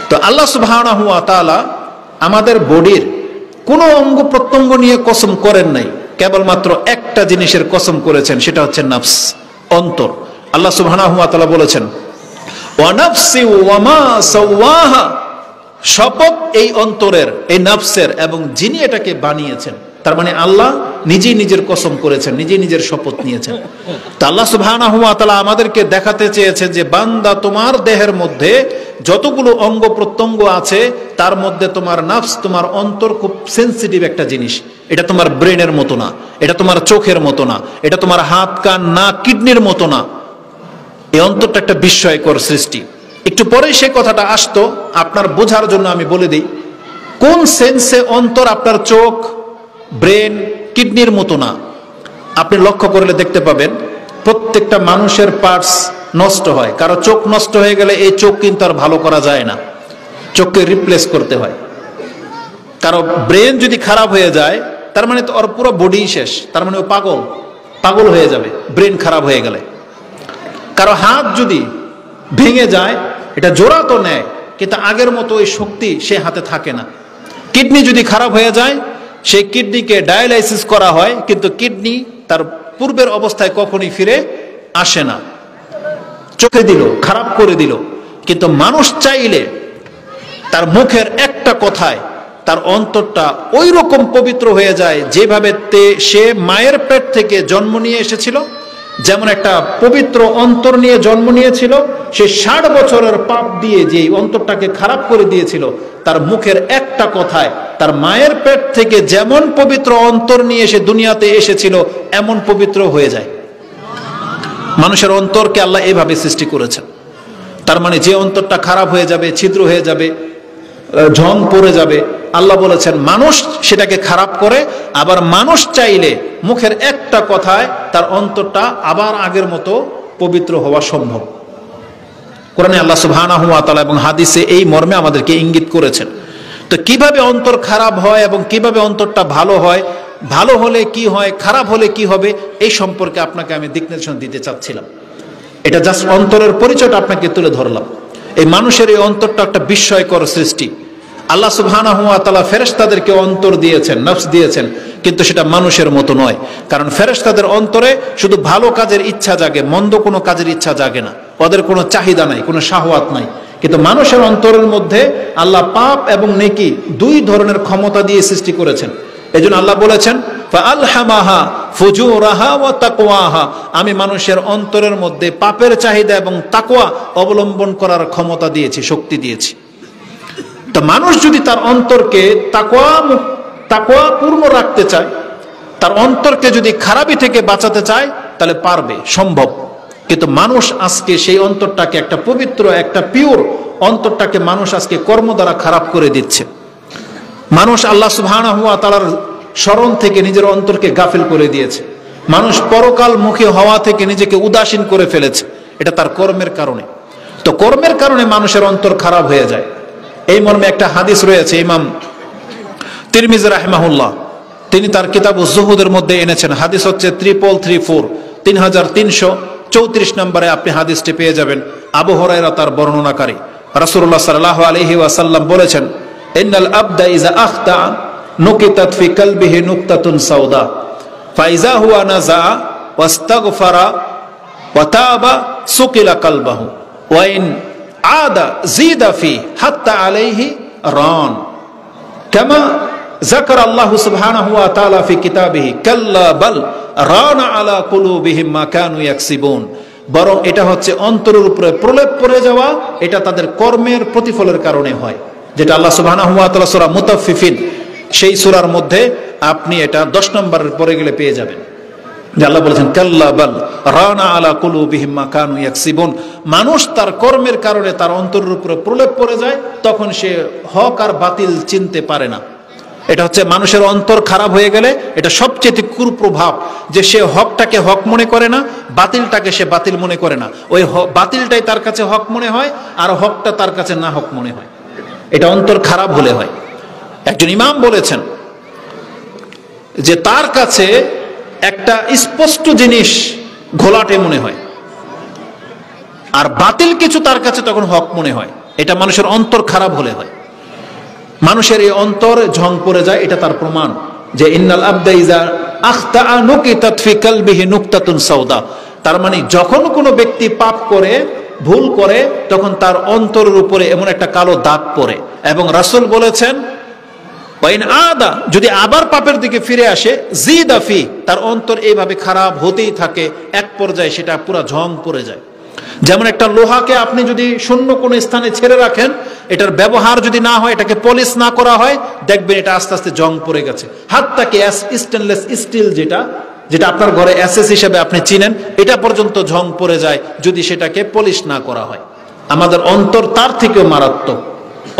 তো আল্লাহ সুবহানাহু ওয়া তাআলা আমাদের বডির কোনো অঙ্গ প্রত্যঙ্গ নিয়ে কসম করেন নাই, কেবলমাত্র একটা জিনিসের কসম করেছেন, সেটা হচ্ছে নফস, অন্তর। আল্লাহ সুবহানাহু ওয়া তাআলা বলেছেন ওয়া নাফসি ওয়া মা সাওয়াহা, শপথ এই অন্তরের, এই নফসের, এবং যিনি এটাকে বানিয়েছেন। তার মানে আল্লাহ নিজেই নিজের কসম করেছেন, নিজেই নিজের শপথ নিয়েছেন। তা আল্লাহ সুবহানাহু ওয়া তাআলা আমাদেরকে দেখাতে চেয়েছেন যে বান্দা, তোমার দেহের মধ্যে যতগুলো অঙ্গ প্রত্যঙ্গ আছে তার মধ্যে তোমার নফস, তোমার অন্তর খুব সেনসিটিভ একটা জিনিস। এটা তোমার ব্রেনের মতো না, এটা তোমার চোখের মতো না, এটা তোমার হাত, কান, নাক, কিডনির মতো না। এই অন্তরটা একটা বিস্ময়কর সৃষ্টি। একটু পরে সে কথাটা আসতো, আপনার বোঝার জন্য আমি বলে দিই কোন সেন্সে অন্তর আপনার চোখ, ব্রেন, কিডনির মতো না। আপনি লক্ষ্য করলে দেখতে পাবেন প্রত্যেকটা মানুষের পার্টস নষ্ট হয়। কারো চোখ নষ্ট হয়ে গেলে এই চোখ কিন্তু আর ভালো করা যায় না, চোখকে রিপ্লেস করতে হয়। কারো ব্রেন যদি খারাপ হয়ে যায় তার মানে তো ওর পুরো বডি শেষ, তার মানে ও পাগল হয়ে যাবে ব্রেন খারাপ হয়ে গেলে। কারো হাত যদি ভেঙে যায়, এটা জোড়া তো নেয় কিন্তু আগের মতো ওই শক্তি সে হাতে থাকে না। কিডনি যদি খারাপ হয়ে যায়, সেই কিডনিকে ডায়ালাইসিস করা হয়, কিন্তু কিডনি তার পূর্বের অবস্থায় কখনোই ফিরে আসে না। চোখে দিল, খারাপ করে দিল, কিন্তু মানুষ চাইলে তার মুখের একটা কথায় তার অন্তরটা ওই রকম পবিত্র হয়ে যায় যেভাবে সে মায়ের পেট থেকে জন্ম নিয়ে এসেছিল, যেমন একটা পবিত্র অন্তর নিয়ে জন্ম নিয়েছিল। সে 60 বছরের পাপ দিয়ে যে অন্তরটাকে খারাপ করে দিয়েছিল, তার মুখের একটা কথায় তার মায়ের পেট থেকে যেমন পবিত্র অন্তর নিয়ে সে দুনিয়াতে এসেছিল এমন পবিত্র হয়ে যায়। মানুষের অন্তরকে আল্লাহ এভাবে সৃষ্টি করেছেন। তার মানে যে অন্তরটা খারাপ হয়ে যাবে, ছিদ্র হয়ে যাবে, ঝং পড়ে যাবে, আল্লাহ বলেছেন মানুষ সেটাকে খারাপ করে। আবার মানুষ চাইলে মুখের একটা কথায় তার অন্তরটা আবার আগের মতো পবিত্র হওয়া সম্ভব। কোরআনে আল্লাহ সুবহানাহু ওয়া তাআলা এবং হাদিসে এই মর্মে আমাদেরকে ইঙ্গিত করেছেন। তো কিভাবে অন্তর খারাপ হয় এবং কিভাবে অন্তরটা ভালো হয়, ভালো হলে কি হয়, খারাপ হলে কি হবে, এই সম্পর্কে আপনাকে আমি দিক নির্দেশনা দিতে চাচ্ছিলাম। এটা জাস্ট অন্তরের পরিচয়টা আপনাকে তুলে ধরলাম। এই মানুষের এই অন্তরটা একটা বিস্ময়কর সৃষ্টি। আল্লাহ সুবহানাহু ওয়া তাআলা ফেরেশতাদেরকে অন্তর দিয়েছেন, নফস দিয়েছেন, কিন্তু সেটা মানুষের মতো নয়। কারণ ফেরেশতাদের অন্তরে শুধু ভালো কাজের ইচ্ছা জাগে, মন্দ কোনো কাজের ইচ্ছা জাগে না। ওদের কোনো চাহিদা নাই, কোনো শাহওয়াত নাই। কিন্তু মানুষের অন্তরের মধ্যে আল্লাহ পাপ এবং নেকি দুই ধরনের ক্ষমতা দিয়ে সৃষ্টি করেছেন। এজন্য আল্লাহ বলেছেন ফাআলহামাহা ফুজুরাহা ওয়া তাকওয়াহা, আমি মানুষের অন্তরের মধ্যে পাপের চাহিদা এবং তাকওয়া অবলম্বন করার ক্ষমতা দিয়েছি, শক্তি দিয়েছি। তো মানুষ যদি তার অন্তরকে তাকওয়া পূর্ণ রাখতে চায়, তার অন্তরকে যদি খারাপি থেকে বাঁচাতে চায়, তাহলে পারবে, সম্ভব। কিন্তু মানুষ আজকে সেই অন্তরটাকে, একটা পবিত্র, একটা পিওর অন্তরটাকে মানুষ আজকে কর্ম দ্বারা খারাপ করে দিচ্ছে। মানুষ আল্লাহ সুবহানাহু ওয়া তাআলার স্মরণ থেকে নিজের অন্তরকে গাফিল করে দিয়েছে। মানুষ পরকাল মুখী হওয়া থেকে নিজেকে উদাসীন করে ফেলেছে, এটা তার কর্মের কারণে। তো কর্মের কারণে মানুষের অন্তর খারাপ হয়ে যায়। এই মর্মে একটা হাদিস রয়েছে, ইমাম তিরমিজি রাহিমাহুল্লাহ তিনি তার কিতাব যুহুদের মধ্যে এনেছেন। হাদিস হচ্ছে 3334 নম্বরে আপনি হাদিসটি পেয়ে যাবেন। আবু হুরায়রা তার বর্ণনাকারী। রাসূলুল্লাহ সাল্লাল্লাহু আলাইহি ওয়াসাল্লাম বলেছেন, ইন্নাল আবদা ইযা আখতা নুকিতাত ফি কলবিহি নুকতাতুন সাউদা ফাইজা হুয়া নাযা ওয়াস্তাগফারা ওয়া তাবা সুকিলা কলবাহু ওয়া ইন আদা জিদা ফি হাত্তা আলাইহি রান কামা যাকার আল্লাহ সুবহানাহু ওয়া তাআলা ফি কিতাবিহি কাল্লা বাল রানা আলা কুলুবিহিম মা কানু ইয়াকসিবুন। বরং এটা হচ্ছে অন্তরের উপরে প্রলেপ পড়ে যাওয়া, এটা তাদের কর্মের প্রতিফলের কারণে হয়, যেটা আল্লাহ সুবহানাহু ওয়া তাআলা সূরা মুতাফফিফিন সেই সূরার মধ্যে আপনি এটা 10 নম্বরের পরে গেলে পেয়ে যাবেন। যে আল্লাহ বলেছেন কাল্লা বাল রানা আলা কুলুবিহিম মা কানু ইয়াকসিবুন। মানুষ তার কর্মের কারণে তার অন্তরের উপরে প্রলেপ পড়ে যায়, তখন সে হক আর বাতিল চিনতে পারে না। এটা হচ্ছে মানুষের অন্তর খারাপ হয়ে গেলে এটা সবচেয়ে কুপ্রভাব, যে সে হকটাকে হক মনে করে না, বাতিলটাকে সে বাতিল মনে করে না। ওই বাতিলটাই তার কাছে হক মনে হয়, আর হকটা তার কাছে না হক মনে হয়। এটা অন্তর খারাপ হলে হয়। একজন ইমাম বলেছেন যে তার কাছে একটা স্পষ্ট জিনিস ঘোলাটে মনে হয়, আর বাতিল কিছু তার কাছে তখন হক মনে হয়। এটা মানুষের অন্তর খারাপ হলে হয়। মানুষের এই অন্তর ঝং পড়ে যায়, এটা তার প্রমাণ যে ইন্নাল আবদা ইযা আখতাআ নুকিতাত ফি কলবিহি নুকতাতুন সাউদা। তার মানে যখন কোনো ব্যক্তি পাপ করে, ভুল করে, তখন তার অন্তরের উপরে এমন একটা কালো দাগ পড়ে। এবং রাসূল বলেছেন ওয়াইন আদা, যদি আবার পাপের দিকে ফিরে আসে, জিদা ফি, তার অন্তর এইভাবে খারাপ হতেই থাকে, এক পর্যায়ে সেটা পুরো ঝং পড়ে যায়। যেমন একটা লোহাকে আপনি যদি শূন্য কোনো স্থানে ছেড়ে রাখেন, এটার ব্যবহার যদি না হয়, এটাকে পলিশ না করা হয়, দেখবেন এটা আস্তে আস্তে জং পড়ে গেছে। হাতটাকে স্টেনলেস স্টিল যেটা আপনার ঘরে অ্যাসেস হিসেবে আপনি চিনেন, এটা পর্যন্ত ঝং পড়ে যায় যদি সেটাকে পলিশ না করা হয়। আমাদের অন্তর তার থেকেও মারাত্মক,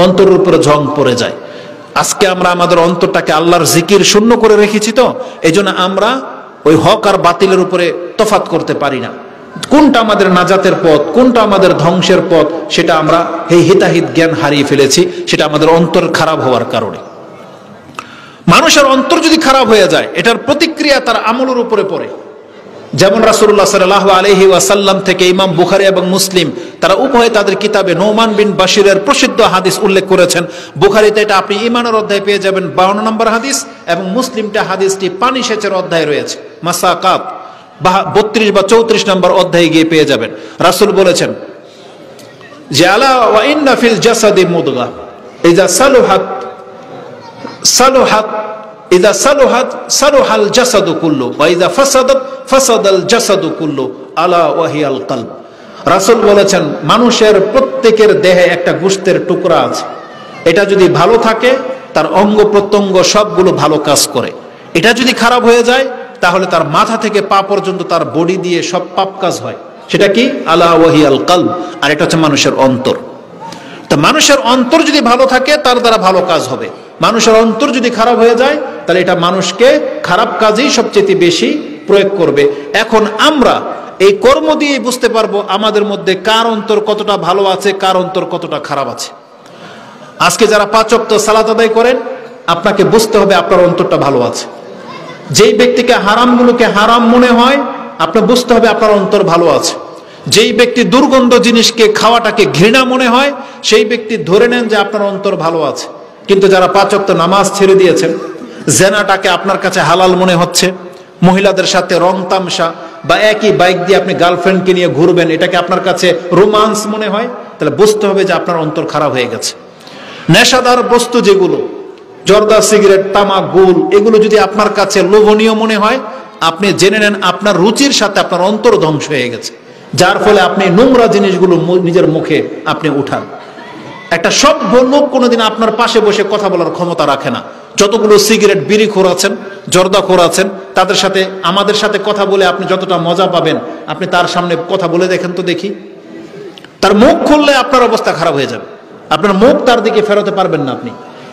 অন্তরের উপরে ঝং পড়ে যায়। আজকে আমরা আমাদের অন্তরটাকে আল্লাহর জিকির শূন্য করে রেখেছি, তো এই জন্য আমরা ওই হক আর বাতিলের উপরে তফাৎ করতে পারি না। কোনটা আমাদের নাজাতের পথ, কোনটা আমাদের ধ্বংসের পথ, সেটা আমরা এই হিতাহিত জ্ঞান হারিয়ে ফেলেছি। সেটা আমাদের অন্তর খারাপ হওয়ার কারণে। মানুষের অন্তর যদি খারাপ হয়ে যায়, এটার প্রতিক্রিয়া তার আমলের উপরে পড়ে। যেমন রাসূলুল্লাহ সাল্লাল্লাহু আলাইহি ওয়াসাল্লাম থেকে ইমাম বুখারী এবং মুসলিম, তারা উভয়ে তাদের কিতাবে নোমান বিন বাশিরের প্রসিদ্ধ হাদিস উল্লেখ করেছেন। বুখারীতে এটা আপনি ঈমানের অধ্যায়ে পেয়ে যাবেন 52 নম্বর হাদিস, এবং মুসলিমটা হাদিসটি পানি সেচের অধ্যায়ে রয়েছে, মাসাকাত 32 বা 34 নম্বর অধ্যায়ে গিয়ে পেয়ে যাবেন। রাসূল বলেছেন যে আলা ওয়া ইন্না ফিল জাসাদি মুদগা ইযা সালুহাত সালুহাল জাসাদু কুল্লু ওয়া ইযা ফাসাদাত ফাসাদাল জাসাদু কুল্লু আলা ওয়া হিয়াল কলব। রাসূল বলেছেন মানুষের প্রত্যেকের দেহে একটা গোশতের টুকরা আছে, এটা যদি ভালো থাকে তার অঙ্গ প্রত্যঙ্গ সবগুলো ভালো কাজ করে। এটা যদি খারাপ হয়ে যায় তাহলে তার মাথা থেকে পা পর্যন্ত তার বডি দিয়ে সব পাপ কাজ হয়। সেটা কি? আলা ওয়া হিয়াল কলব। আর এটা হচ্ছে মানুষের অন্তর। তো মানুষের অন্তর যদি ভালো থাকে তার দ্বারা ভালো কাজ হবে। মানুষের অন্তর যদি খারাপ হয়ে যায় তাহলে এটা মানুষকে খারাপ কাজেই সবচেয়ে বেশি প্রয়োগ করবে। এখন আমরা এই কর্ম দিয়ে বুঝতে পারবো আমাদের মধ্যে কার অন্তর কতটা ভালো আছে, কার অন্তর কতটা খারাপ আছে। আজকে যারা 5 ওয়াক্ত সালাত আদায় করেন, আপনাকে বুঝতে হবে আপনার অন্তরটা ভালো আছে। যেই ব্যক্তিকে হারামগুলোকে হারাম মনে হয়, আপনার বুঝতে হবে আপনার অন্তর ভালো আছে। যেই ব্যক্তি দুর্গন্ধ জিনিসকে খাওয়াটাকে ঘৃণা মনে হয়, সেই ব্যক্তি ধরে নেন যে আপনার অন্তর ভালো আছে। কিন্তু যারা 5 ওয়াক্ত নামাজ ছেড়ে দিয়েছেন, জেনাটাকে আপনার কাছে হালাল মনে হচ্ছে, মহিলাদের সাথে রং তামসা বা একই বাইক দিয়ে আপনি গার্লফ্রেন্ডকে নিয়ে ঘুরবেন, এটাকে আপনার কাছে রোমান্স মনে হয়, তাহলে বুঝতে হবে যে আপনার অন্তর খারাপ হয়ে গেছে। নেশাদার বস্তু যেগুলো, জর্দা, সিগারেট, তামাক, গুল, এগুলো যদি আপনার কাছে লোভনীয় মনে হয়, আপনি জেনে নেন আপনার রুচির সাথে আপনার অন্তর ধ্বংস হয়ে গেছে, যার ফলে আপনি নোংরা জিনিসগুলো নিজের মুখে আপনি উঠান। একটা সভ্য লোক কোনোদিন আপনার পাশে বসে কথা বলার ক্ষমতা রাখে না। যতগুলো সিগারেট, বিড়ি খোর আছেন, জর্দা খোর আছেন, তাদের সাথে আমাদের সাথে কথা বলে আপনি যতটা মজা পাবেন, আপনি তার সামনে কথা বলে দেখেন তো দেখি। তার মুখ খুললে আপনার অবস্থা খারাপ হয়ে যাবে, আপনার মুখ তার দিকে ফেরাতে পারবেন না আপনি।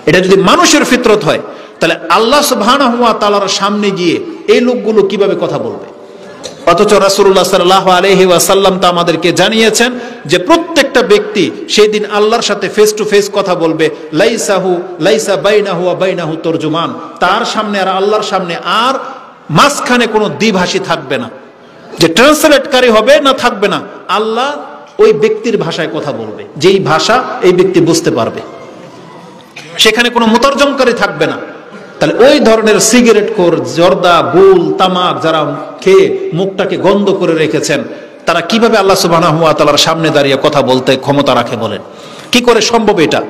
এটা যদি মানুষের ফিতরত হয়, তাহলে আল্লাহ সুবহানাহু ওয়া তাআলার সামনে গিয়ে এই লোকগুলো কিভাবে কথা বলবে? অথচ রাসূলুল্লাহ সাল্লাল্লাহু আলাইহি ওয়াসাল্লাম তা আমাদেরকে জানিয়েছেন যে প্রত্যেকটা ব্যক্তি সেই দিন আল্লাহর সাথে ফেস টু ফেস কথা বলবে। লাইসা বাইনাহু ওয়া বাইনাহু তরজুমান, তার সামনে আর আল্লাহর সামনে আর মাঝখানে কোনো দ্বিভাষী থাকবে না, যে ট্রান্সলেটকারী হবে না, থাকবে না। আল্লাহ ওই ব্যক্তির ভাষায় কথা বলবে, যেই ভাষা এই ব্যক্তি বুঝতে পারবে, সেখানে কোনো মুতারজমকারী থাকবে না। তাহলে ওই ধরনের সিগারেট খোর, জর্দা, গুল, তামাক যারা খেয়ে মুখটাকে গন্ধ করে রেখেছেন, তারা কিভাবে আল্লাহ সুবহানাহু ওয়া তাআলার সামনে দাঁড়িয়ে কথা বলতে ক্ষমতা রাখে বলেন? কি করে সম্ভব এটা?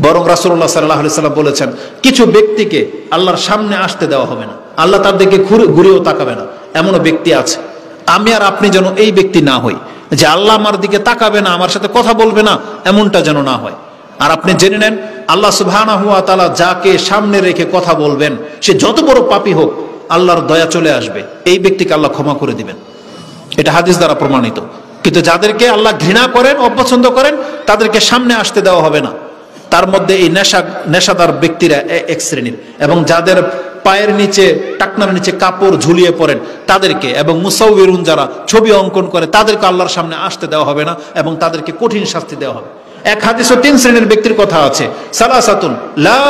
বরং রাসূলুল্লাহ সাল্লাল্লাহু আলাইহি ওয়াসাল্লাম বলেছেন কিছু ব্যক্তিকে আল্লাহর সামনে আসতে দেওয়া হবে না, আল্লাহ তার দিকে ঘুরেও তাকাবে না। এমনও ব্যক্তি আছে। আমি আর আপনি যেন এই ব্যক্তি না হই, যে আল্লাহ আমার দিকে তাকাবে না, আমার সাথে কথা বলবে না, এমনটা যেন না হয়। আর আপনি জেনে নেন আল্লাহ সুবহানাহু ওয়া তাআলা যাকে সামনে রেখে কথা বলবেন, সে যত বড় পাপী হোক, আল্লাহর দয়া চলে আসবে, এই ব্যক্তিকে আল্লাহ ক্ষমা করে দিবেন। এটা হাদিস দ্বারা প্রমাণিত। কিন্তু যাদেরকে আল্লাহ ঘৃণা করেন, অপছন্দ করেন, তাদেরকে সামনে আসতে দেওয়া হবে না। তার মধ্যে এই নেশাদার ব্যক্তিরা এক শ্রেণীর, এবং যাদের পায়ের নিচে, টাকনার নিচে কাপড় ঝুলিয়ে পড়েন তাদেরকে, এবং মুসাউবিরুন যারা ছবি অঙ্কন করে, তাদেরকে আল্লাহর সামনে আসতে দেওয়া হবে না, এবং তাদেরকে কঠিন শাস্তি দেওয়া হবে। এক হাদিসে 3 শ্রেণীর ব্যক্তির কথা আছে। সালাসাতুন লা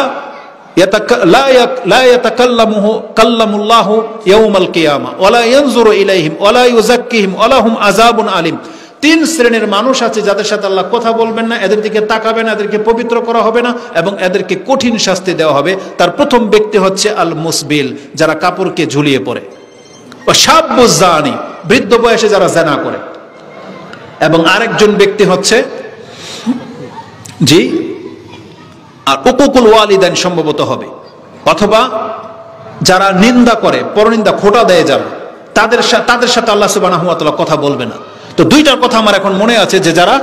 ইয়াতাকাল্লামুল্লাহু ইয়াউমাল কিয়ামা ওয়া লা ইয়ানজুরু ইলাইহিম ওয়া লা ইউযাক্কিহিম ওয়া লাহুম আযাবুন আলীম। তিন শ্রেণীর মানুষ আছে যাদের সাথে আল্লাহ কথা বলবেন না, এদের দিকে তাকাবেন, এদেরকে পবিত্র করা হবে না এবং এদেরকে কঠিন শাস্তি দেওয়া হবে। তার প্রথম ব্যক্তি হচ্ছে আল মুসবিল, যারা কাপড়কে ঝুলিয়ে পড়ে, ও শাব্বুজ জানি, বৃদ্ধ বয়সে যারা জেনা করে, এবং আরেকজন ব্যক্তি হচ্ছে জি আর উকুকুল ওয়ালিদাইন সম্ভবত হবে, অথবা যারা নিন্দা করে, পরনিন্দা, খোঁটা দেয় যারা, তাদের সাথে আল্লাহ সুবহানাহু ওয়া তাআলা কথা বলবে না। তো দুইটার কথা আমার এখন মনে আছে, যে যারা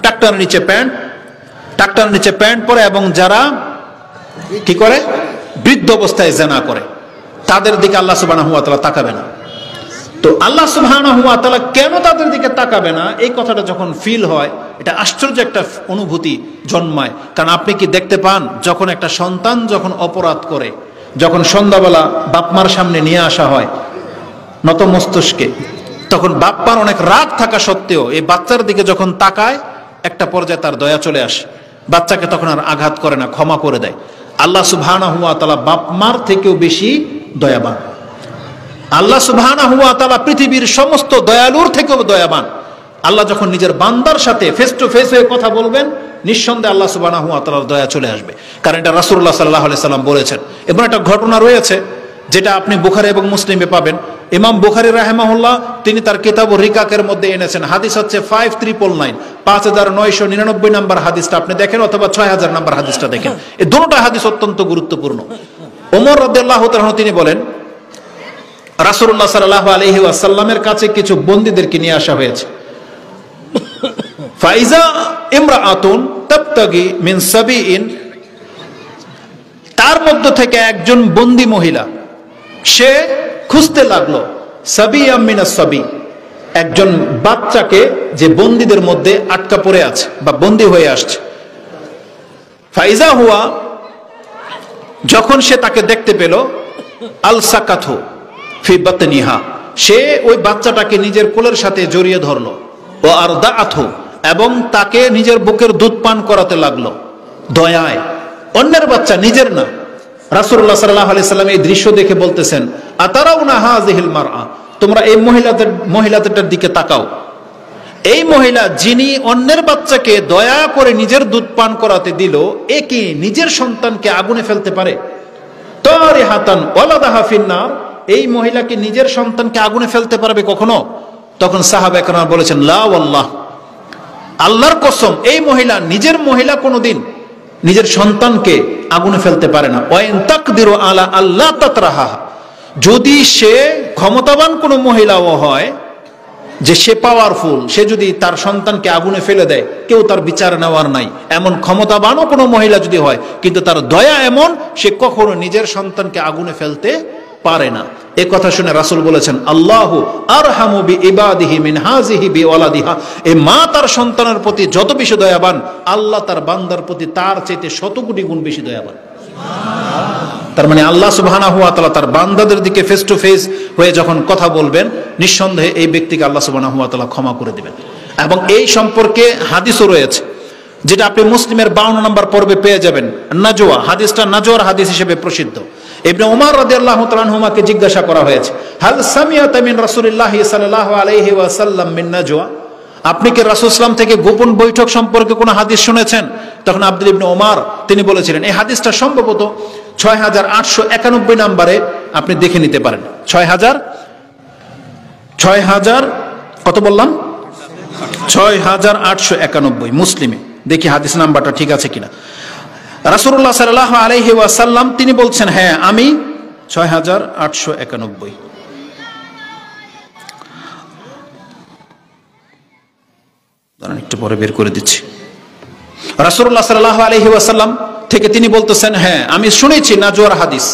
টাকটার নিচে প্যান্ট পরে এবং যারা কি করে বৃদ্ধ অবস্থায় জেনা করে, তাদের দিকে আল্লাহ সুবহানাহু ওয়া তাআলা তাকাবে না। তো আল্লাহ সুবহানাহু ওয়া তাআলা কেন তাদের দিকে তাকাবে না, এই কথাটা যখন ফিল হয়, এটা আশ্চর্য একটা অনুভূতি জন্মায়। কারণ আপনি কি দেখতে পান, যখন একটা সন্তান যখন অপরাধ করে, যখন সন্ধ্যাবেলা বাপমার সামনে নিয়ে আসা হয় নত মস্তিষ্কে, তখন বাপ্পার অনেক রাগ থাকা সত্ত্বেও এই বাচ্চার দিকে যখন তাকায়, একটা পর্যায়ে তার দয়া চলে আসে, বাচ্চাকে তখন আর আঘাত করে না, ক্ষমা করে দেয়। আল্লাহ সুবহানাহু ওয়া তাআলা বাপমার থেকেও বেশি দয়াবান। আল্লাহ সুবহানাহু ওয়া তাআলা পৃথিবীর সমস্ত দয়ালুর থেকেও দয়াবান। আল্লাহ যখন নিজের বান্দার সাথে ফেস টু ফেস হয়ে কথা বলবেন, নিঃসন্দেহে আল্লাহ সুবহানাহু ওয়া তাআলার দয়া চলে আসবে। কারণ এটা রাসূলুল্লাহ সাল্লাল্লাহু আলাইহি সাল্লাম বলেছেন। এবং একটা ঘটনা রয়েছে যেটা আপনি বুখারী এবং মুসলিমে পাবেন। ইমাম বুখারী রাহিমাহুল্লাহ তিনি তার কিতাবুর রিকাকের মধ্যে এনেছেন, হাদিস হচ্ছে 5999, 5999 নাম্বার হাদিসটা আপনি দেখেন, অথবা 6000 নাম্বার হাদিসটা দেখেন। এই দুটোটা হাদিস অত্যন্ত গুরুত্বপূর্ণ। ওমর রাদিয়াল্লাহু তাআলা তিনি বলেন, রাসূলুল্লাহ সাল্লাল্লাহু আলাইহি ওয়াসাল্লামের কাছে কিছু বন্দীদেরকে নিয়ে আসা হয়েছে। ফাইজা ইমরাআতুন তাবতাগি মিন সাবিইন, তার মধ্য থেকে একজন বন্দী মহিলা, সে খুঁজতে লাগলো সাবিয়াম মিনাস সাবি, একজন বাচ্চাকে যে বন্দীদের মধ্যে আটকা পড়ে আছে বা বন্দী হয়ে আসছে। ফাইজা হুয়া, যখন সে তাকে দেখতে পেল, আল সাকাথু ফি বাতনিহা, সে ওই বাচ্চাটাকে নিজের কোলের সাথে জড়িয়ে ধরলো, ও আরদাআথু, এবং তাকে নিজের বুকের দুধ পান করাতে লাগলো দয়ায়। অন্যের বাচ্চা, নিজের না। রাসূলুল্লাহ সাল্লাল্লাহু আলাইহি সাল্লাম এই দৃশ্য দেখে বলতেছেন, আতারাউনা হাযিহিল মারআ, তোমরা এই মহিলাটার দিকে তাকাও। এই মহিলা যিনি অন্যের বাচ্চাকে দয়া করে নিজের দুধ পান করাতে দিল, এ কি নিজের সন্তানকে আগুনে ফেলতে পারে? তারিহাতান ওয়ালাদাহা ফিন্নার, এই মহিলা কি নিজের সন্তানকে আগুনে ফেলতে পারবে কখনো? তখন সাহাবা কেরাম বলেছেন, লা ওয়াল্লাহ, আল্লাহর কসম, এই মহিলা, নিজের মহিলা কোনোদিন নিজের সন্তানকে আগুনে ফেলতে পারে না। ওয়াইন তাকদিরু আলা আল্লাহ তাতরাহা, যদি সে ক্ষমতাবান কোনো মহিলাও হয়, যে সে পাওয়ারফুল, সে যদি তার সন্তানকে আগুনে ফেলে দেয়, কেউ তার বিচার নেওয়ার নাই, এমন ক্ষমতাবানও কোনো মহিলা যদি হয়, কিন্তু তার দয়া এমন, সে কখনো নিজের সন্তানকে আগুনে ফেলতে পারে না। এ কথা শুনে রাসূল বলেছেন, আল্লাহু আরহামু বিইবাদিহি মিন হাযিহি বিওয়ালাদিহা, এই মা তার সন্তানের প্রতি যত বেশি দয়াবান, আল্লাহ তার বান্দার প্রতি তার চাইতে শত কোটি গুণ বেশি দয়াবান। তার মানে আল্লাহ সুবহানাহু ওয়া তাআলা তার বান্দাদের দিকে ফেস টু ফেস হয়ে যখন কথা বলবেন, নিঃসন্দেহে এই ব্যক্তিকে আল্লাহ সুবহানাহু ওয়া তাআলা ক্ষমা করে দিবেন। এবং এই সম্পর্কে হাদিসও রয়েছে, যেটা আপনি মুসলিমের 52 নম্বর পর্বে পেয়ে যাবেন। নাজওয়া হাদিসটা নাজওয়ার হাদিস হিসেবে প্রসিদ্ধ। ইবনে উমর রাদিয়াল্লাহু তাআলা আনহুমাকে জিজ্ঞাসা করা হয়েছে, হাল সামিআতা মিন রাসূলিল্লাহি সাল্লাল্লাহু আলাইহি ওয়াসাল্লাম মিন নাজওয়া, আপনি কি রাসূল সাল্লাল্লাহু আলাইহি ওয়াসাল্লাম থেকে গোপন বৈঠক সম্পর্কে কোনো হাদিস শুনেছেন? তখন আব্দুল ইবনে উমর তিনি বলেছিলেন, এই হাদিসটা সম্ভবত 6891 নম্বরে আপনি দেখে নিতে পারেন। 6000 কত বললাম? 6891 মুসলিমে। দেখি হাদিস নাম্বারটা ঠিক আছে কিনা। রাসূলুল্লাহ সাল্লাল্লাহু আলাইহি ওয়াসাল্লাম তিনি বলছেন, হ্যাঁ আমি 6891, দাঁড়ান একটু পরে বের করে দিচ্ছি। রাসূলুল্লাহ সাল্লাল্লাহু আলাইহি ওয়াসাল্লাম থেকে তিনি বলতেছেন, হ্যাঁ আমি শুনেছি নাজওয়ার হাদিস,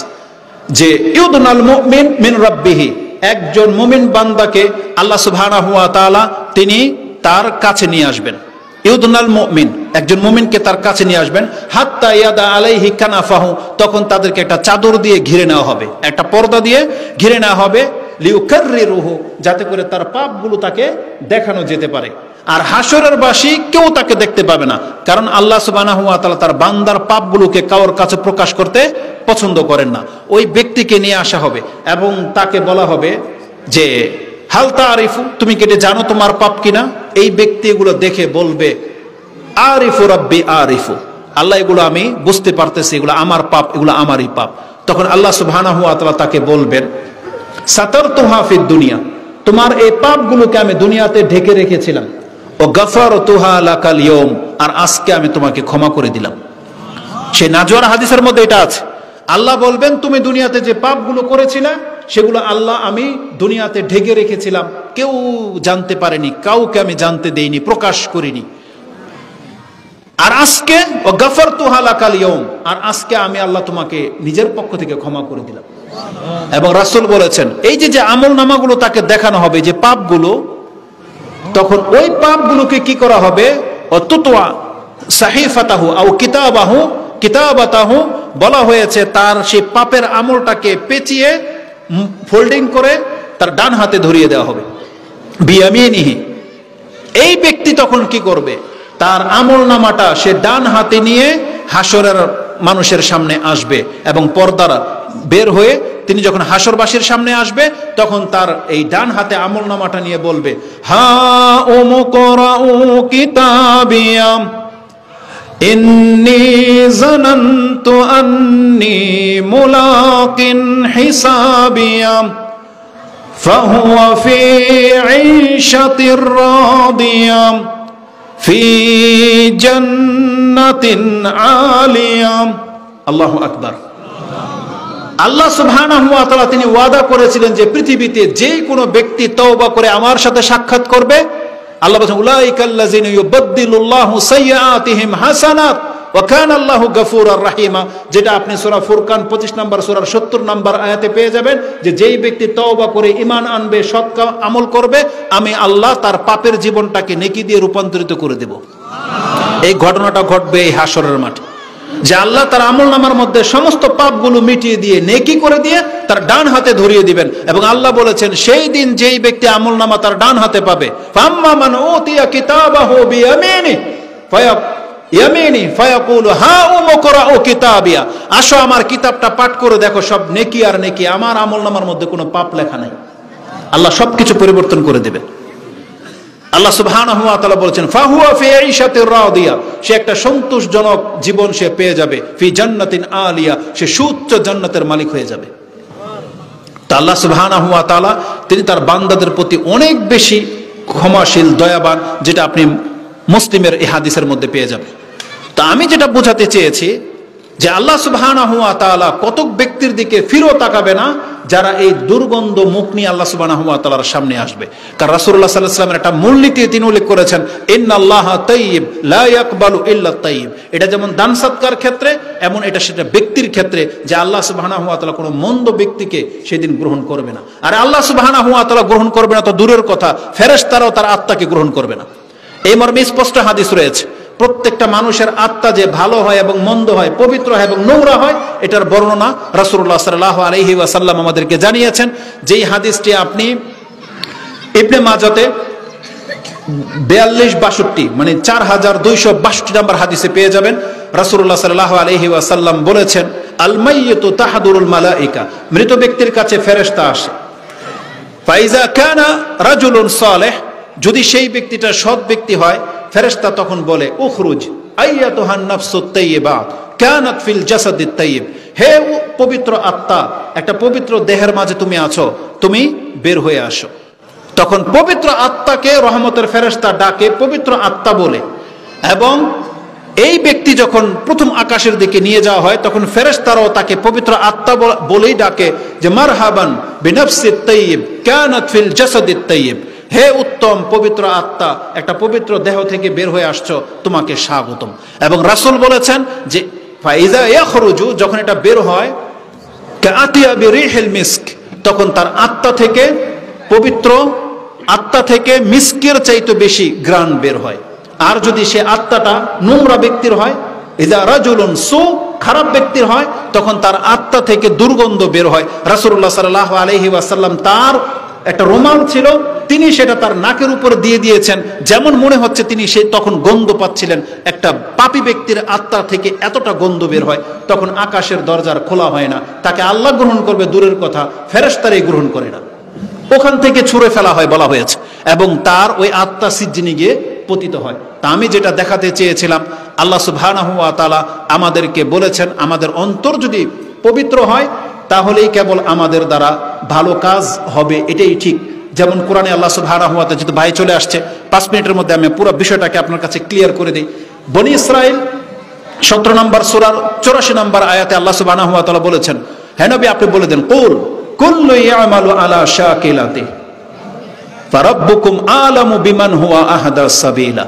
যে ইউদনাল মুমিন মিন রাব্বিহি, একজন মুমিন বান্দাকে আল্লাহ সুবহানাহু ওয়া তাআলা তিনি তার কাছে নিয়ে আসবেন। ইউদনাল মুমিন, একজন মুমিনকে তার কাছে নিয়ে আসবেন, হাত্তা ইয়াদা আলাইহি কানাফাহু, তখন তাদেরকে একটা চাদর দিয়ে ঘিরে নেওয়া হবে, একটা পর্দা দিয়ে ঘিরে নেওয়া হবে, লিউকাররিরুহু, যাতে করে তার পাপগুলো তাকে দেখানো যেতে পারে। আর হাসরের বাসী কেউ তাকে দেখতে পাবে না, কারণ আল্লাহ সুবহানাহু ওয়া তাআলা তার বান্দার পাপগুলোকে কারোর কাছে প্রকাশ করতে পছন্দ করেন না। ওই ব্যক্তিকে নিয়ে আসা হবে এবং তাকে বলা হবে যে হাল তারিফু, তুমি কি এটা জানো তোমার পাপ কিনা? এই ব্যক্তি এগুলো দেখে বলবে আরিফু রাব্বি আরিফু, আল্লাহ এগুলো আমি বুঝতে পারতেছি, এগুলো আমার পাপ, এগুলো আমারই পাপ। তখন আল্লাহ সুবহানাহু ওয়া তাআলা তাকে বলবেন সাতারতুহা ফিদ দুনিয়া, তোমার এই পাপগুলোকে আমি দুনিয়াতে ঢেকে রেখেছিলাম, ও গাফারতুহা লাকাল ইয়াউম, আর আজকে আমি তোমাকে ক্ষমা করে দিলাম। সেই নাজওয়ার হাদিসের মধ্যে এটা আছে, আল্লাহ বলবেন তুমি দুনিয়াতে যে পাপগুলো করেছিলে সেগুলো আল্লাহ আমি দুনিয়াতে ঢেকে রেখেছিলাম, কেউ জানতে পারেনি, কাউকে আমি জানতে দেইনি, প্রকাশ করিনি। আর আজকে ও গাফারতুহা লাকাল ইয়াউম, আর আজকে আমি আল্লাহ তোমাকে নিজের পক্ষ থেকে ক্ষমা করে দিলাম। এবং রাসূল বলেছেন এই যে আমল নামাগুলো তাকে দেখানো হবে, যে পাপগুলো, তখন ওই পাপগুলোকে কি করা হবে, অতুতওয়া সাহিফাতাহু আও কিতাবাতাহু, বলা হয়েছে তার সেই পাপের আমলটাকে পেঁচিয়ে ফোল্ডিং করে তার ডান হাতে ধরিয়ে দেওয়া হবে বিয়ামিনিহি। এই ব্যক্তি তখন কি করবে, তার আমল নামাটা সে ডান হাতে নিয়ে হাসরের মানুষের সামনে আসবে, এবং পর্দার বের হয়ে তিনি যখন হাসরবাসীর সামনে আসবে তখন তার এই ডান হাতে আমল নামাটা নিয়ে বলবে হা উমকরাউ কিতাবিয়াম ইন্নী জানানতু আন্নী মুলাকিন হিসাবিয়াম ফাহুয়া ফি ঈশাতির রাদিয়াম ফি জান্নাতিন আলিয়াম। আল্লাহু আকবার। আল্লাহ সুবহানাহু ওয়া তাআলা তিনি ওয়াদা করেছিলেন যে পৃথিবীতে যে কোনো ব্যক্তি তওবা করে আমার সাথে সাক্ষাৎ করবে, আল্লাহ বলেন উলাইকাল্লাযিনা ইউবাদদিলুল্লাহু সাইয়্যাতিহিম হাসানাত ওয়া কানা আল্লাহু গফুরার রাহিমা, যেটা আপনি সূরা ফুরকান 25 নম্বর সূরার 70 নম্বর আয়াতে পেয়ে যাবেন, যে যেই ব্যক্তি তওবা করে ঈমান আনবে, সৎ আমল করবে, আমি আল্লাহ তার পাপের জীবনটাকে নেকি দিয়ে রূপান্তরিত করে দেব। এই ঘটনাটা ঘটবে এই হাসরের মাঠে, যে আল্লাহ তার আমল নামার মধ্যে সমস্ত পাপগুলো মিটিয়ে দিয়ে নেকি করে দিয়ে তার ডান হাতে ধরিয়ে দিবেন। এবং আল্লাহ বলেছেন সেই দিন যেই ব্যক্তি আমল নামা তার ডান হাতে পাবে, ফাম্মা মান উতিয়া কিতাবাহু বিয়ামিনি ফায়াকুলু হা উমকরাউ কিতাবিয়া, আসো আমার কিতাবটা পাঠ করে দেখো, সব নেকি আর নেকি, আমার আমল নামার মধ্যে কোনো পাপ লেখা নাই। আল্লাহ সবকিছু পরিবর্তন করে দেবেন। আল্লাহ সুবহানাহু ওয়া তাআলা বলেছেন ফাহুয়া ফি ঈশাতির রাদিয়া, সে একটা সন্তোষজনক জীবন সে পেয়ে যাবে, ফি জান্নাতিন আলিয়া, সে সুউচ্চ জান্নাতের মালিক হয়ে যাবে। তা আল্লাহ সুবহানাহু ওয়া তাআলা তিনি তার বান্দাদের প্রতি অনেক বেশি ক্ষমাশীল, দয়াবান, যেটা আপনি মুসলিমের এই হাদিসের মধ্যে পেয়ে যাবেন। তা আমি যেটা বোঝাতে চেয়েছি যে আল্লাহ সুবহানাহু ওয়া তাআলা কতক ব্যক্তির দিকে ফিরেও তাকাবে না যারা এই দুর্গন্ধ মুখ নিয়ে আল্লাহ সুবহানাহু ওয়া তাআলার সামনে আসবে। কারণ রাসূলুল্লাহ সাল্লাল্লাহু আলাইহি ওয়াসাল্লামের একটা মূলনীতি তিনি উল্লেখ করেছেন, ইন্নাল্লাহা তাইয়্যিব লা ইয়াকবালু ইল্লা তাইয়্যিব। এটা যেমন দান সৎকার ক্ষেত্রে, এমন এটা সেটা ব্যক্তির ক্ষেত্রে, যে আল্লাহ সুবহানাহু ওয়া তাআলা কোনো মন্দ ব্যক্তিকে সেদিন গ্রহণ করবে না। আর আল্লাহ সুবহানাহু ওয়া তাআলা গ্রহণ করবে না তো দূরের কথা, ফেরেশতারাও তার আত্মাকে গ্রহণ করবে না। এই মর্মে স্পষ্ট হাদিস রয়েছে, প্রত্যেকটা মানুষের আত্মা যে ভালো হয় এবং মন্দ হয়, পবিত্র হয় এবং নোংরা হয়, এটার বর্ণনা রাসূলুল্লাহ সাল্লাল্লাহু আলাইহি ওয়াসাল্লাম আমাদেরকে জানিয়েছেন। যেই হাদিসটি আপনি ইবনে মাজাতে 42-62 মানে 4262 নম্বর হাদিসে পেয়ে যাবেন। রাসূলুল্লাহ সাল্লাল্লাহু আলাইহি ওয়াসাল্লাম বলেছেন আল মাইয়িতু তাহদুরুল মালায়েকা, মৃত ব্যক্তির কাছে ফেরেশতা আসে। ফাইজা কানা রাজুলুন সালেহ, যদি সেই ব্যক্তিটা সৎ ব্যক্তি হয়, ফেরেশতা তখন বলে উখরুজ আইয়াতুহান নাফসুত তাইয়্যিবা কানাত ফিল জাসাদিত তাইয়্যিব, হে পবিত্র আত্মা, একটা পবিত্র দেহের মাঝে তুমি আছো, তুমি বের হয়ে আসো। তখন পবিত্র আত্মাকে রহমতের ফেরেশতা ডাকে পবিত্র আত্মা বলে, এবং এই ব্যক্তি যখন প্রথম আকাশের দিকে নিয়ে যাওয়া হয় তখন ফেরেশতারাও তাকে পবিত্র আত্মা বলেই ডাকে যে মারহাবান বিনাফসিত তাইয়্যিব কানাত ফিল জাসাদিত তাইয়্যিব, হে উত্তম পবিত্র আত্মা, একটা পবিত্র দেহ থেকে বের হয়ে আসছো, তোমাকে স্বাগতম। এবং রাসূল বলেছেন যে ফাইজা ইয়াখরুজু, যখন এটা বের হয়, কাআতিয়া বিরিহিল মিস্ক, তখন তার আত্মা থেকে, পবিত্র আত্মা থেকে মিস্কের চাইতে বেশি ঘ্রাণ বের হয়। আর যদি সে আত্মাটা নোংরা ব্যক্তির হয়, ইজা রাজুলুন সু, খারাপ ব্যক্তির হয়, তখন তার আত্মা থেকে দুর্গন্ধ বের হয়। রাসূলুল্লাহ সাল্লাল্লাহু আলাইহি ওয়াসাল্লাম তার একটা রুমাল ছিল, তিনি সেটা তার নাকের উপর দিয়ে দিয়েছেন, যেমন মনে হচ্ছে তিনি সে তখন গন্ধ পাচ্ছিলেন। একটা পাপী ব্যক্তির আত্মা থেকে এতটা গন্ধ বের হয়, তখন আকাশের দরজার খোলা হয় না, তাকে আল্লাহ গ্রহণ করবে দূরের কথা, ফেরেশতারাই গ্রহণ করে না। ওখান থেকে ছুঁড়ে ফেলা হয় বলা হয়েছে, এবং তার ওই আত্মা সিজ্জিনে গিয়ে পতিত হয়। তা আমি যেটা দেখাতে চেয়েছিলাম, আল্লাহ সুবহানাহু ওয়া তাআলা আমাদেরকে বলেছেন আমাদের অন্তর যদি পবিত্র হয় তাহলেই কেবল আমাদের দ্বারা ভালো কাজ হবে, এটাই ঠিক। যেমন কোরআনে আল্লাহ সুবহানাহু ওয়া তাআলা, যেহেতু ভাই চলে আসছে 5 মিনিটের মধ্যে আমি পুরো বিষয়টাকে আপনার কাছে ক্লিয়ার করে দিই। বনি ইসরাইল 17 নম্বর সূরার 84 নম্বর আয়াতে আল্লাহ সুবহানাহু ওয়া তাআলা বলেছেন, হে নবী আপনি বলে দেন, কুল কুল্লু ইয়ামালু আলা শাকিলাতিহি ফারাব্বুকুম আলামু বিমান হুয়া আহদা সাবিলা।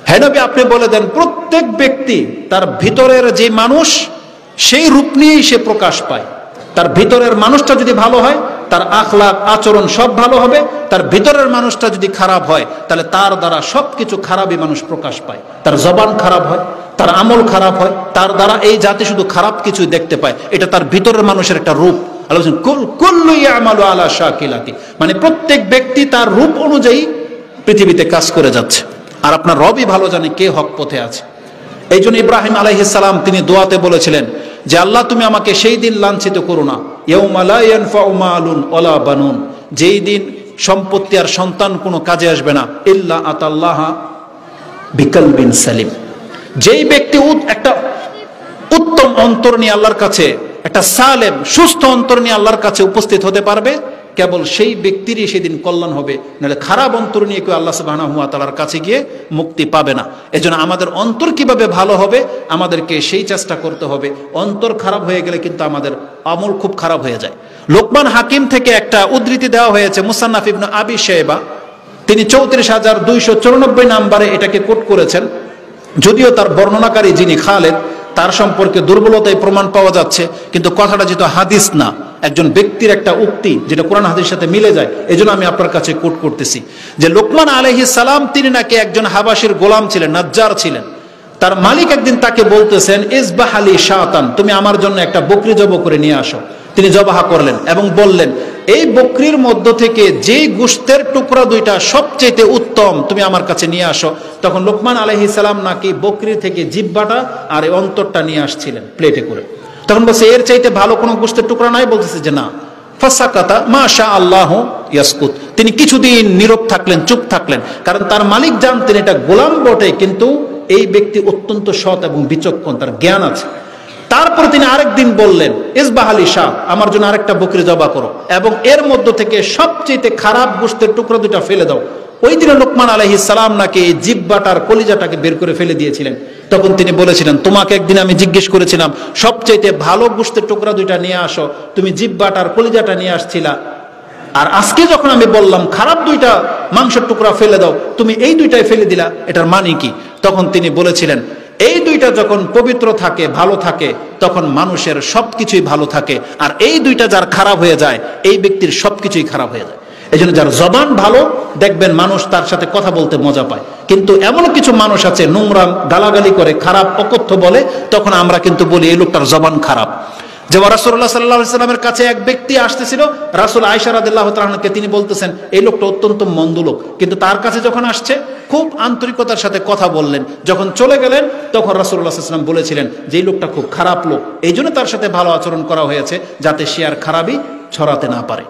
হে নবী আপনি বলে দেন, প্রত্যেক ব্যক্তি তার ভিতরের যে মানুষ সেই রূপ নিয়েই সে প্রকাশ পায়। তার ভিতরের মানুষটা যদি ভালো হয় তার আখলাক আচরণ সব ভালো হবে, তার ভিতরের মানুষটা যদি খারাপ হয় তাহলে তার দ্বারা সবকিছু খারাপই মানুষ প্রকাশ পায়। তার জবান খারাপ হয়, তার আমল খারাপ হয়, তার দ্বারা এই জাতি শুধু খারাপ কিছু দেখতে পায়। এটা তার ভিতরের মানুষের একটা রূপ। আল্লাহ বলেন কুল্লু ইয়ামালু আলা শাকিলাতি, মানে প্রত্যেক ব্যক্তি তার রূপ অনুযায়ী পৃথিবীতে কাজ করে যাচ্ছে। আর আপনার রবই ভালো জানে কে হক পথে আছে। এই জন্য ইব্রাহিম আলাইহিস সালাম তিনি দোয়াতে বলেছিলেন যে আল্লাহ তুমি আমাকে সেই দিন লাঞ্ছিত করো না, ইয়াউমা লা ইয়ানফাউ মালুন ওয়ালা বানুন, যেই দিন সম্পত্তি আর সন্তান কোনো কাজে আসবে না, ইল্লা আতাল্লাহা বিকলবিন সালিম। যেই ব্যক্তি একটা উত্তম অন্তর নিয়ে আল্লাহর কাছে, একটা সালেম সুস্থ অন্তর নিয়ে আল্লাহর কাছে উপস্থিত হতে পারবে, কেবল সেই ব্যক্তিরই সেদিন কল্যাণ হবে, নাহলে খারাপ অন্তর নিয়ে কেউ আল্লাহ সুবহানাহু ওয়া তাআলার কাছে গিয়ে মুক্তি পাবে না। এজন্য আমাদের অন্তর কিভাবে ভালো হবে আমাদেরকে সেই চেষ্টা করতে হবে। অন্তর খারাপ হয়ে গেলে কিন্তু আমাদের আমল খুব খারাপ হয়ে যায়। লোকমান হাকিম থেকে একটা উদ্ধৃতি দেওয়া হয়েছে, মুসান্নাফ ইবনে আবি শাইবা তিনি 34,294 নম্বরে এটাকে কোট করেছেন। যদিও তার বর্ণনাকারী যিনি খালেদ তার সম্পর্কে দুর্বলতায় প্রমাণ পাওয়া যাচ্ছে, কিন্তু কথাটা যেহেতু হাদিস না, একজন ব্যক্তির একটা উক্তি যেটা কোরআন হাদিসের সাথে মিলে যায়, এজন্য আমি আপনার কাছে কোট করতেছি যে লোকমান আলাইহিস সালাম তিনি নাকি একজন হাবাসীর গোলাম ছিলেন, নাজ্জার ছিলেন। তার মালিক একদিন তাকে বলতেছেন, ইসবাহালি শাতান, তুমি আমার জন্য একটা বকরি জবাহ করে নিয়ে আসো। তিনি জবাহ করলেন এবং বললেন, এই বকরির মধ্য থেকে যেই গোশতের টুকরা দুইটা সবচেয়ে উত্তম তুমি আমার কাছে নিয়ে আসো। তখন লোকমান আলাইহিস সালাম নাকি বকরি থেকে জিহ্বাটা আর এই অন্তরটা নিয়ে আসছিলেন প্লেটে করে। তখন বলছে এর চাইতে ভালো কোনো গোশতের টুকরা নাই? বলতেছে যে না। ফাসাকাতা মাশা আল্লাহ ইয়াসকুত, তিনি কিছুদিন নীরব থাকলেন, চুপ থাকলেন, কারণ তার মালিক জানতেন এটা গোলাম বটে, কিন্তু এই ব্যক্তি অত্যন্ত সৎ এবং বিচক্ষণ, তার জ্ঞান আছে। তারপরে তিনি আরেকদিন বললেন, ইসবাহালি শাহ, আমার জন্য আরেকটা বকরি জবাহ করো এবং এর মধ্য থেকে সবচেয়ে খারাপ গোশতের টুকরা দুটা ফেলে দাও। ওই দিনে লোকমান আলাইহিস সালাম নাকি এই জিহ্বাটার কলিজাটাকে বের করে ফেলে দিয়েছিলেন। তখন তিনি বলেছিলেন, তোমাকে একদিন আমি জিজ্ঞেস করেছিলাম সবচেয়ে ভালো গোশতের টুকরা দুইটা নিয়ে আসো, তুমি জিহ্বাটার কলিজাটা নিয়ে আসছিলা, আর আজকে যখন আমি বললাম খারাপ দুইটা মাংসের টুকরা ফেলে দাও, তুমি এই দুইটাই ফেলে দিলা, এটার মানে কি? তখন তিনি বলেছিলেন, এই দুইটা যখন পবিত্র থাকে, ভালো থাকে, তখন মানুষের সবকিছুই ভালো থাকে, আর এই দুইটা যার খারাপ হয়ে যায় এই ব্যক্তির সবকিছুই খারাপ হয়ে যায়। এই জন্য যার জবান ভালো দেখবেন মানুষ তার সাথে কথা বলতে মজা পায়। কিন্তু এমন কিছু মানুষ আছে নোংরা গালাগালি করে, খারাপ অকথ্য বলে, তখন আমরা কিন্তু বলি এই লোকটার জবান খারাপ। যেমন রাসূলুল্লাহ সাল্লাল্লাহু আলাইহি ওয়াসাল্লামের কাছে এক ব্যক্তি আসতেছিল, রাসূল আয়েশা রাদিয়াল্লাহু তাআলা আনহাকে তিনি বলতেছেন এই লোকটা অত্যন্ত মন্দ লোক, কিন্তু তার কাছে যখন আসছে খুব আন্তরিকতার সাথে কথা বললেন। যখন চলে গেলেন তখন রাসূলুল্লাহ সাল্লাল্লাহু আলাইহি ওয়াসাল্লাম বলেছিলেন যে এই লোকটা খুব খারাপ লোক, এই জন্য তার সাথে ভালো আচরণ করা হয়েছে যাতে সে আর খারাপই ছড়াতে না পারে।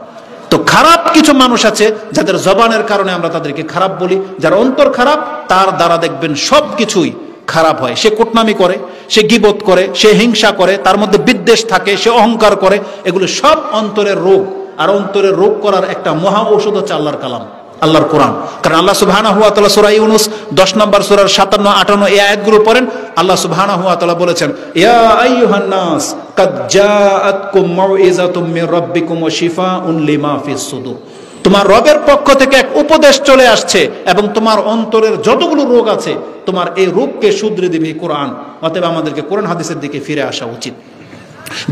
তো খারাপ কিছু মানুষ আছে যাদের জবানের কারণে আমরা তাদেরকে খারাপ বলি, যার অন্তর খারাপ তার দ্বারা দেখবেন সব কিছুই খারাপ হয়। সে কুটনামি করে, সে গীবত করে, সে হিংসা করে, তার মধ্যে বিদ্বেষ থাকে, সে অহংকার করে, এগুলো সব অন্তরের রোগ। আর অন্তরের রোগ করার একটা মহা ঔষধ হচ্ছে আল্লাহর কালাম, আল্লাহর কোরআন। কারণ আল্লাহ সুবহানাহু ওয়া তাআলা সূরা ইউনূস 10 নম্বর সূরার 57, 58 এই আয়াতগুলো পড়েন। আল্লাহ সুবহানাহু ওয়া তাআলা বলেছেন, ইয়া আইয়ুহান নাস কাদ জাআতকুম মাউইযাতুম মির রাব্বিকুম ওয়া শিফাউন লিমা ফিস সুদুর, তোমার রবের পক্ষ থেকে এক উপদেশ চলে আসছে এবং তোমার অন্তরের যতগুলো রোগ আছে তোমার এই রোগকে শুধরে দিবে কোরআন। অতএব আমাদেরকে কোরআন হাদিসের দিকে ফিরে আসা উচিত।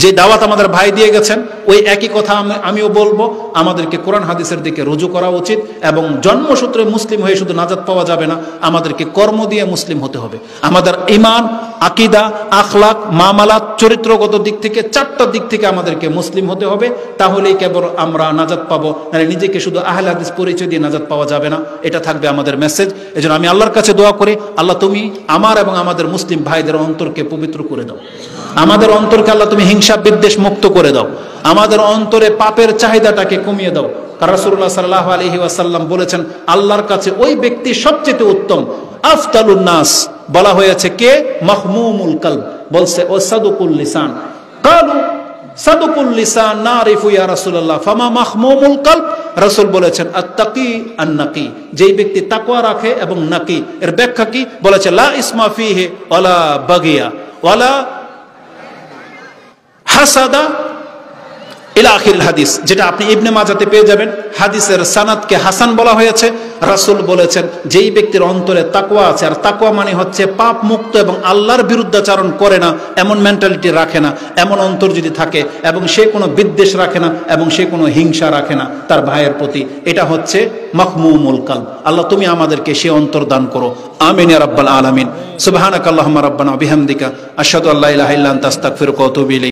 যে দাওয়াত আমাদের ভাই দিয়ে গেছেন ওই একই কথা আমিও বলবো, আমাদেরকে কোরআন হাদিসের দিকে রুজু করা উচিত। এবং জন্মসূত্রে মুসলিম হয়ে শুধু নাজাত পাওয়া যাবে না, আমাদেরকে কর্ম দিয়ে মুসলিম হতে হবে। আমাদের ঈমান, আকীদা, আখলাক, মামালাত, চরিত্রগত দিক থেকে 4টা দিক থেকে আমাদেরকে মুসলিম হতে হবে, তাহলেই কেবল আমরা নাজাত পাবো। মানে নিজেকে শুধু আহলে হাদিস পরিচয় দিয়ে নাজাত পাওয়া যাবে না, এটা থাকবে আমাদের মেসেজ। এজন্য আমি আল্লাহর কাছে দোয়া করি, আল্লাহ তুমি আমার এবং আমাদের মুসলিম ভাইদের অন্তরকে পবিত্র করে দাও। আমাদের অন্তরকে আল্লাহ তুমি হিংসা বিদ্বেষ মুক্ত করে দাও। আমাদের অন্তরে পাপের চাহিদাটাকে কমিয়ে দাও। কারণ রাসূলুল্লাহ সাল্লাল্লাহু আলাইহি ওয়াসাল্লাম বলেছেন আল্লাহর কাছে ওই ব্যক্তি সবচেয়ে উত্তম। আফদালুন নাস বলা হয়েছে কে? মাহমুমুল কলব, বলছে ও সাদুকুল লিসান। কালু সাদুকুল লিসান নারিফু ইয়া রাসূলুল্লাহ ফামা মাহমুমুল কলব? রাসূল বলেছেন আত্তাকি আন-নাকি, যেই ব্যক্তি তাকওয়া রাখে এবং নাকি। এর ব্যাখ্যা কি? বলেছে লা ইসমা ফিহি ওয়ালা বাগিয়া ওয়ালা হাসাদা ইলা আখির হাদিস, যেটা আপনি ইবনে মাজাতে পেয়ে যাবেন। হাদিসের সানাদকে হাসান বলা হয়েছে। রাসূল বলেছেন যেই ব্যক্তির অন্তরে তাকওয়া আছে, আর তাকওয়া মানে হচ্ছে পাপ মুক্ত এবং আল্লাহর বিরুদ্ধাচরণ করে না এমন মেন্টালিটি রাখে না, এমন অন্তর যদি থাকে, এবং সে কোনো বিদ্বেষ রাখে না এবং সে কোনো হিংসা রাখে না তার ভাইয়ের প্রতি, এটা হচ্ছে মাহমুমুল কলব। আল্লাহ তুমি আমাদেরকে সে অন্তর দান করো, আমিন ইয়া রাব্বাল আলামিন। সুবহানাকাল্লাহুম্মা রাব্বানা ওয়া বিহামদিকা আশহাদু আল্লা ইলাহা ইল্লা আনতা আস্তাগফিরুকা ওয়া আতুবু ইলাইক।